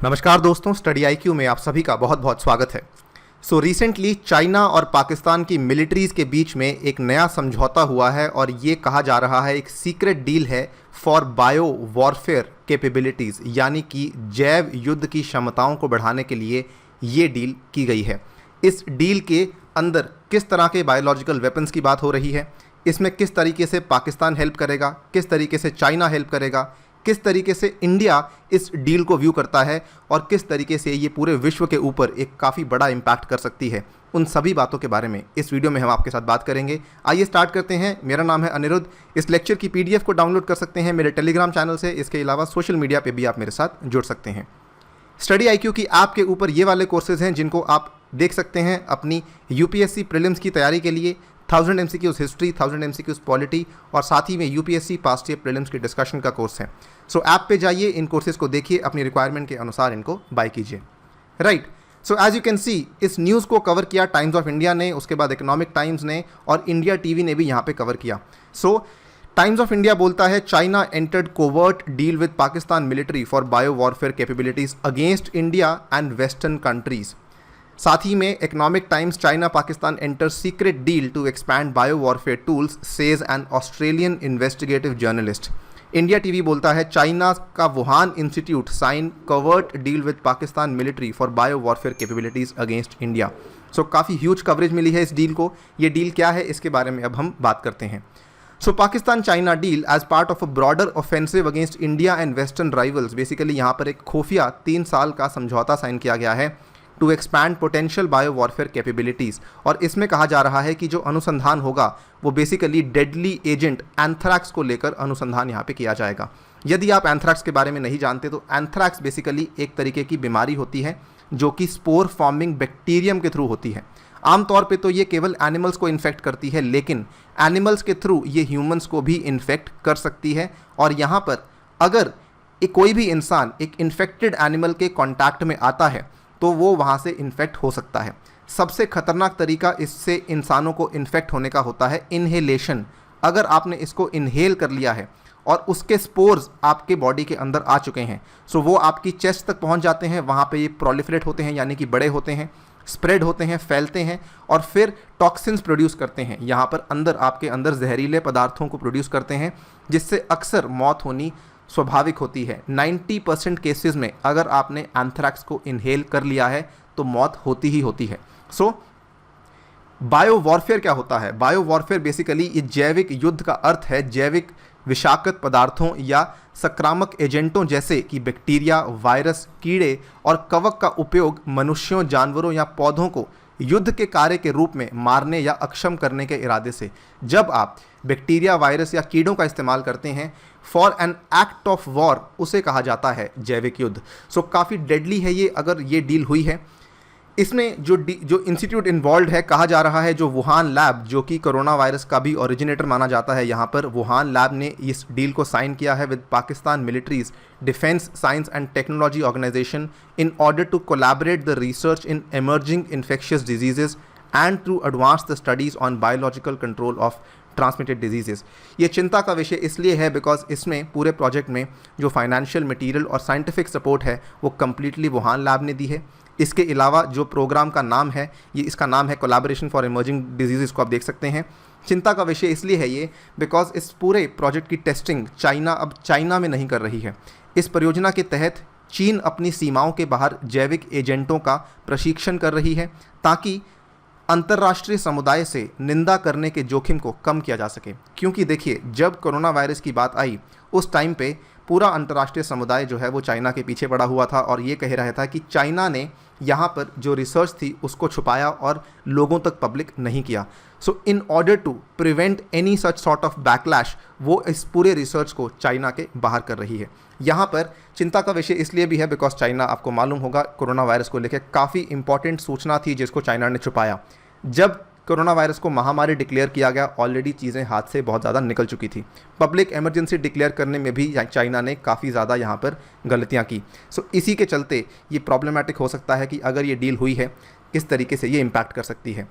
नमस्कार दोस्तों, study IQ में आप सभी का बहुत बहुत स्वागत है। रिसेंटली चाइना और पाकिस्तान की मिलिट्रीज़ के बीच में एक नया समझौता हुआ है और ये कहा जा रहा है एक सीक्रेट डील है फॉर बायो वॉरफेयर कैपेबिलिटीज़, यानी कि जैव युद्ध की क्षमताओं को बढ़ाने के लिए ये डील की गई है। इस डील के अंदर किस तरह के बायोलॉजिकल वेपन्स की बात हो रही है, इसमें किस तरीके से पाकिस्तान हेल्प करेगा, किस तरीके से चाइना हेल्प करेगा, किस तरीके से इंडिया इस डील को व्यू करता है और किस तरीके से ये पूरे विश्व के ऊपर एक काफ़ी बड़ा इम्पैक्ट कर सकती है, उन सभी बातों के बारे में इस वीडियो में हम आपके साथ बात करेंगे। आइए स्टार्ट करते हैं। मेरा नाम है अनिरुद्ध। इस लेक्चर की पीडीएफ को डाउनलोड कर सकते हैं मेरे टेलीग्राम चैनल से। इसके अलावा सोशल मीडिया पे भी आप मेरे साथ जुड़ सकते हैं। स्टडी आईक्यू की ऐप के ऊपर ये वाले कोर्सेज हैं जिनको आप देख सकते हैं अपनी यूपीएससी प्रीलिम्स की तैयारी के लिए। 1000 MCQs हिस्ट्री, 1000 MCQs पॉलिटी और साथ ही में यूपीएससी पास्ट ईयर प्रीलिम्स की डिस्कशन का कोर्स है। ऐप पे जाइए, इन कोर्सेज को देखिए, अपनी रिक्वायरमेंट के अनुसार इनको बाय कीजिए। Right, as you can see, इस न्यूज़ को कवर किया टाइम्स ऑफ इंडिया ने, उसके बाद इकोनॉमिक टाइम्स ने और इंडिया टीवी ने भी यहाँ पे कवर किया। टाइम्स ऑफ इंडिया बोलता है China entered covert deal with Pakistan military for bio warfare capabilities against India and western countries. साथ ही में Economic Times, China Pakistan enter secret deal to expand bio warfare tools, says an Australian investigative journalist. India TV बोलता है China का Wuhan institute sign covert deal with Pakistan military for bio warfare capabilities against India. काफ़ी huge coverage मिली है इस deal को। ये deal क्या है, इसके बारे में अब हम बात करते हैं। Pakistan China deal as part of a broader offensive against India and western rivals. Basically यहाँ पर एक खुफिया 3 साल का समझौता साइन किया गया है to expand potential bio warfare capabilities. और इसमें कहा जा रहा है कि जो अनुसंधान होगा वो बेसिकली डेडली एजेंट एंथ्रैक्स को लेकर अनुसंधान यहाँ पे किया जाएगा। यदि आप एंथ्रैक्स के बारे में नहीं जानते तो एंथ्रैक्स बेसिकली एक तरीके की बीमारी होती है जो कि स्पोर फॉर्मिंग बैक्टीरियम के थ्रू होती है। आमतौर पे तो ये केवल एनिमल्स को इन्फेक्ट करती है, लेकिन एनिमल्स के थ्रू ये ह्यूमंस को भी इन्फेक्ट कर सकती है। और यहाँ पर अगर कोई भी इंसान एक इन्फेक्टेड एनिमल के कॉन्टैक्ट में आता है तो वो वहाँ से इन्फेक्ट हो सकता है। सबसे खतरनाक तरीका इससे इंसानों को इन्फेक्ट होने का होता है इन्हेलेशन। अगर आपने इसको इन्हेल कर लिया है और उसके स्पोर्स आपके बॉडी के अंदर आ चुके हैं, वो आपकी चेस्ट तक पहुँच जाते हैं। वहाँ पे ये प्रोलिफरेट होते हैं, यानी कि बड़े होते हैं, स्प्रेड होते हैं, फैलते हैं और फिर टॉक्सिन्स प्रोड्यूस करते हैं। यहाँ पर अंदर आपके अंदर जहरीले पदार्थों को प्रोड्यूस करते हैं, जिससे अक्सर मौत होनी स्वाभाविक होती है। 90% केसेस में अगर आपने एंथ्रैक्स को इनहेल कर लिया है तो मौत होती ही होती है। बायो वॉरफेयर क्या होता है? बायो वॉरफेयर बेसिकली ये जैविक युद्ध का अर्थ है जैविक विषाक्त पदार्थों या संक्रामक एजेंटों जैसे कि बैक्टीरिया, वायरस, कीड़े और कवक का उपयोग मनुष्यों, जानवरों या पौधों को युद्ध के कार्य के रूप में मारने या अक्षम करने के इरादे से। जब आप बैक्टीरिया, वायरस या कीड़ों का इस्तेमाल करते हैं for an act of war, उसे कहा जाता है जैविक युद्ध। काफ़ी डेडली है ये अगर ये डील हुई है। इसमें जो इंस्टीट्यूट इन्वॉल्व है, कहा जा रहा है जो वुहान लैब, जो कि कोरोना वायरस का भी ओरिजिनेटर माना जाता है, यहाँ पर वुहान लैब ने इस डील को साइन किया है with Pakistan military's defence science and technology organisation in order to collaborate the research in emerging infectious diseases and to advance the studies on biological control of transmitted diseases. ये चिंता का विषय इसलिए है बिकॉज इसमें पूरे प्रोजेक्ट में जो फाइनेंशियल मटेरियल और साइंटिफिक सपोर्ट है वो कम्प्लीटली वुहान लैब ने दी है। इसके अलावा जो प्रोग्राम का नाम है, इसका नाम है कोलैबोरेशन फॉर इमर्जिंग डिजीज़ को आप देख सकते हैं। चिंता का विषय इसलिए है ये बिकॉज इस पूरे प्रोजेक्ट की टेस्टिंग चाइना में नहीं कर रही है। इस परियोजना के तहत चीन अपनी सीमाओं के बाहर जैविक एजेंटों का प्रशिक्षण कर रही है ताकि अंतर्राष्ट्रीय समुदाय से निंदा करने के जोखिम को कम किया जा सके। क्योंकि देखिए, जब कोरोना वायरस की बात आई उस टाइम पे पूरा अंतर्राष्ट्रीय समुदाय जो है वो चाइना के पीछे पड़ा हुआ था और ये कह रहा था कि चाइना ने यहाँ पर जो रिसर्च थी उसको छुपाया और लोगों तक पब्लिक नहीं किया। In order to prevent any such sort of backlash, वो इस पूरे रिसर्च को चाइना के बाहर कर रही है। यहाँ पर चिंता का विषय इसलिए भी है बिकॉज चाइना, आपको मालूम होगा, कोरोना वायरस को लेकर काफ़ी इंपॉर्टेंट सूचना थी जिसको चाइना ने छुपाया। जब कोरोना वायरस को महामारी डिक्लेयर किया गया, ऑलरेडी चीज़ें हाथ से बहुत ज़्यादा निकल चुकी थी। पब्लिक इमरजेंसी डिक्लेयर करने में भी चाइना ने काफ़ी ज़्यादा यहाँ पर गलतियाँ की। इसी के चलते ये प्रॉब्लमेटिक हो सकता है कि अगर ये डील हुई है किस तरीके से ये इम्पैक्ट कर सकती है।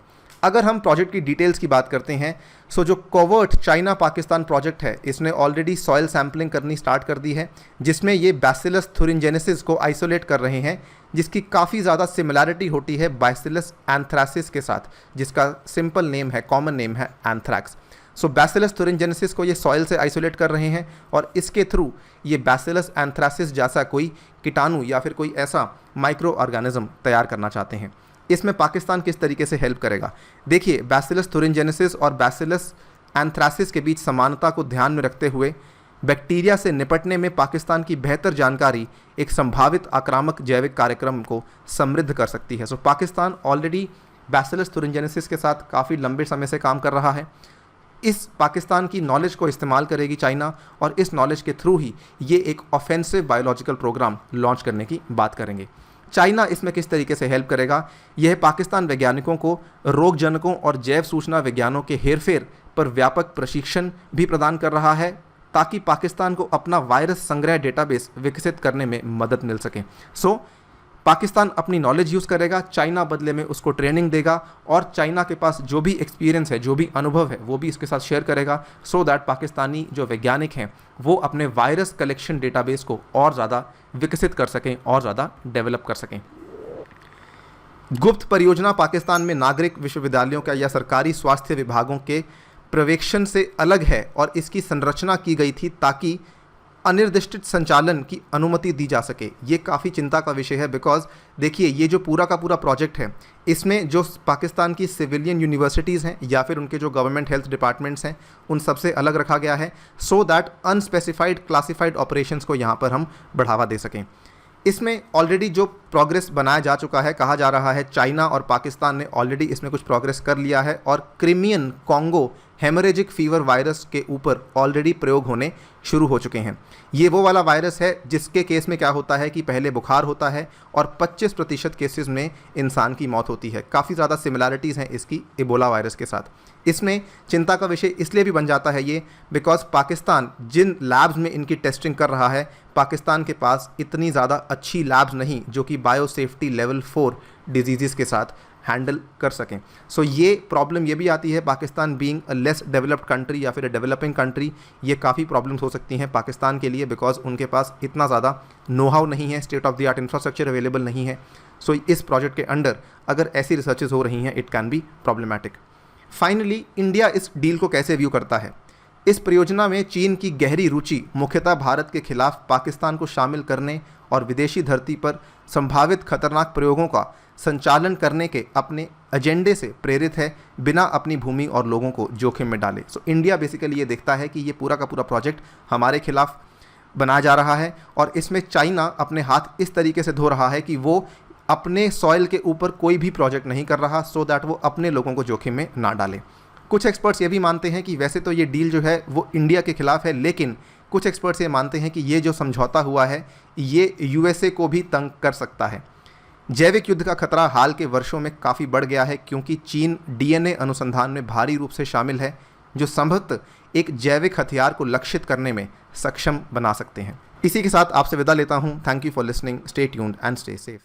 अगर हम प्रोजेक्ट की डिटेल्स की बात करते हैं, सो जो कोवर्ट चाइना पाकिस्तान प्रोजेक्ट है, इसने ऑलरेडी सॉइल सैम्पलिंग करनी स्टार्ट कर दी है, जिसमें ये बैसिलस thuringiensis को आइसोलेट कर रहे हैं, जिसकी काफ़ी ज़्यादा सिमिलैरिटी होती है बैसिलस एंथ्रासिस के साथ, जिसका सिंपल नेम है, कॉमन नेम है एंथ्रैक्स। सो बैसिलस thuringiensis को ये सॉइल से आइसोलेट कर रहे हैं और इसके थ्रू ये बैसिलस एंथ्रासिस जैसा कोई कीटाणु या फिर कोई ऐसा माइक्रो ऑर्गेनिज्म तैयार करना चाहते हैं। इसमें पाकिस्तान किस तरीके से हेल्प करेगा? देखिए, बैसिलस thuringiensis और बैसिलस एंथ्रासिस के बीच समानता को ध्यान में रखते हुए बैक्टीरिया से निपटने में पाकिस्तान की बेहतर जानकारी एक संभावित आक्रामक जैविक कार्यक्रम को समृद्ध कर सकती है। सो पाकिस्तान ऑलरेडी बैसिलस thuringiensis के साथ काफ़ी लंबे समय से काम कर रहा है। इस पाकिस्तान की नॉलेज को इस्तेमाल करेगी चाइना, और इस नॉलेज के थ्रू ही ये एक ऑफेंसिव बायोलॉजिकल प्रोग्राम लॉन्च करने की बात करेंगे। चाइना इसमें किस तरीके से हेल्प करेगा? यह पाकिस्तान वैज्ञानिकों को रोगजनकों और जैव सूचना विज्ञानों के हेरफेर पर व्यापक प्रशिक्षण भी प्रदान कर रहा है, ताकि पाकिस्तान को अपना वायरस संग्रह डेटाबेस विकसित करने में मदद मिल सके। सो पाकिस्तान अपनी नॉलेज यूज़ करेगा, चाइना बदले में उसको ट्रेनिंग देगा, और चाइना के पास जो भी एक्सपीरियंस है, जो भी अनुभव है, वो भी इसके साथ शेयर करेगा, सो दैट पाकिस्तानी जो वैज्ञानिक हैं वो अपने वायरस कलेक्शन डेटाबेस को और ज़्यादा विकसित कर सकें और ज़्यादा डेवलप कर सकें। गुप्त परियोजना पाकिस्तान में नागरिक विश्वविद्यालयों का या सरकारी स्वास्थ्य विभागों के पर्यवेक्षण से अलग है, और इसकी संरचना की गई थी ताकि अनिर्दिष्ट संचालन की अनुमति दी जा सके। ये काफ़ी चिंता का विषय है, बिकॉज देखिए, ये जो पूरा का पूरा प्रोजेक्ट है, इसमें जो पाकिस्तान की सिविलियन यूनिवर्सिटीज़ हैं या फिर उनके जो गवर्नमेंट हेल्थ डिपार्टमेंट्स हैं, उन सबसे अलग रखा गया है, so that unspecified classified operations को यहाँ पर हम बढ़ावा दे सकें। इसमें ऑलरेडी जो प्रोग्रेस बनाया जा चुका है, कहा जा रहा है चाइना और पाकिस्तान ने ऑलरेडी इसमें कुछ प्रोग्रेस कर लिया है, और Crimean Congo haemorrhagic fever virus के ऊपर ऑलरेडी प्रयोग होने शुरू हो चुके हैं। ये वो वाला वायरस है जिसके केस में क्या होता है कि पहले बुखार होता है और 25% केसेस में इंसान की मौत होती है। काफ़ी ज़्यादा सिमिलैरिटीज़ हैं इसकी इबोला वायरस के साथ। इसमें चिंता का विषय इसलिए भी बन जाता है ये, बिकॉज पाकिस्तान जिन लैब्स में इनकी टेस्टिंग कर रहा है, पाकिस्तान के पास इतनी ज़्यादा अच्छी लैब्स नहीं जो कि बायोसेफ्टी लेवल 4 डिजीज़ के साथ हैंडल कर सकें। सो ये प्रॉब्लम ये भी आती है, Pakistan being a less developed country या फिर अ डेवलपिंग कंट्री, ये काफ़ी प्रॉब्लम्स हो सकती हैं पाकिस्तान के लिए, बिकॉज उनके पास इतना ज़्यादा नो हाउ नहीं है, state of the art infrastructure available नहीं है। सो इस प्रोजेक्ट के अंडर अगर ऐसी रिसर्चेज हो रही हैं, it can be problematic. Finally, India इस डील को कैसे व्यू करता है? इस परियोजना में चीन की गहरी रुचि मुख्यतः भारत के खिलाफ पाकिस्तान को शामिल करने और विदेशी धरती पर संभावित खतरनाक प्रयोगों का संचालन करने के अपने एजेंडे से प्रेरित है, बिना अपनी भूमि और लोगों को जोखिम में डाले। सो इंडिया बेसिकली ये देखता है कि ये पूरा का पूरा प्रोजेक्ट हमारे खिलाफ बनाया जा रहा है, और इसमें चाइना अपने हाथ इस तरीके से धो रहा है कि वो अपने सॉइल के ऊपर कोई भी प्रोजेक्ट नहीं कर रहा, सो दैट वो अपने लोगों को जोखिम में ना डाले। कुछ एक्सपर्ट्स ये भी मानते हैं कि वैसे तो ये डील जो है वो इंडिया के खिलाफ है, लेकिन कुछ एक्सपर्ट्स ये मानते हैं कि ये जो समझौता हुआ है ये यूएसए को भी तंग कर सकता है। जैविक युद्ध का खतरा हाल के वर्षों में काफ़ी बढ़ गया है, क्योंकि चीन डीएनए अनुसंधान में भारी रूप से शामिल है, जो संभवतः एक जैविक हथियार को लक्षित करने में सक्षम बना सकते हैं। इसी के साथ आपसे विदा लेता हूँ। Thank you for listening, stay tuned and stay safe.